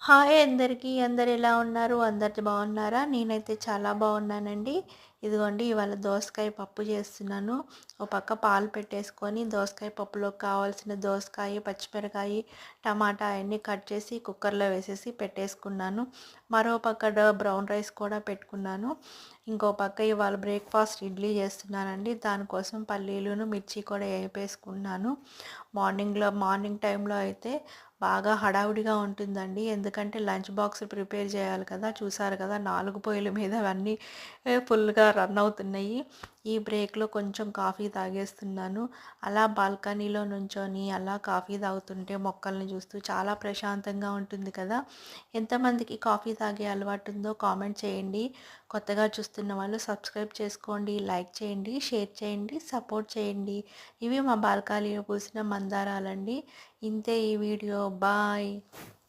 Hi అందరికీ. అందరు ఎలా ఉన్నారు? అందరు బాగున్నారా? నేనైతే చాలా బాగున్నానండి. ఇదిగోండి ఇవాళ దోసకాయ పప్పు చేస్తున్నాను. ఒక పక్క పాలు పెట్టేసుకొని దోసకాయ పప్పులోకి కావాల్సిన దోసకాయ, పచ్చిమిరకాయ, టమాటా అన్నీ కట్ చేసి కుక్కర్లో వేసేసి పెట్టేసుకున్నాను. మరో పక్క బ్రౌన్ రైస్ కూడా పెట్టుకున్నాను. ఇంకో పక్క ఇవాళ బ్రేక్ఫాస్ట్ ఇడ్లీ చేస్తున్నానండి. దానికోసం పల్లీలును మిర్చి కూడా వేపేసుకున్నాను. మార్నింగ్ టైంలో అయితే బాగా హడావుడిగా ఉంటుందండి. ఎందుకంటే లంచ్ బాక్స్ ప్రిపేర్ చేయాలి కదా! చూసారు కదా 4 పొయ్యిల మీద అవన్నీ ఫుల్‌గా రన్ అవుతున్నాయి. ఈ బ్రేక్‌లో కొంచెం కాఫీ తాగేస్తున్నాను. అలా బాల్కనీలో నుంచొని అలా కాఫీ తాగుతుంటే మొక్కల్ని చూస్తూ చాలా ప్రశాంతంగా ఉంటుంది కదా! ఎంతమందికి కాఫీ తాగే అలవాటు ఉందో కామెంట్ చేయండి. కొత్తగా చూస్తున్న వాళ్ళు సబ్స్క్రైబ్ చేసుకోండి, లైక్ చేయండి, షేర్ చేయండి, సపోర్ట్ చేయండి. ఇవి మా బాల్కనీలో పూసిన మందారాలండి. ఇంతే ఈ వీడియో. బాయ్.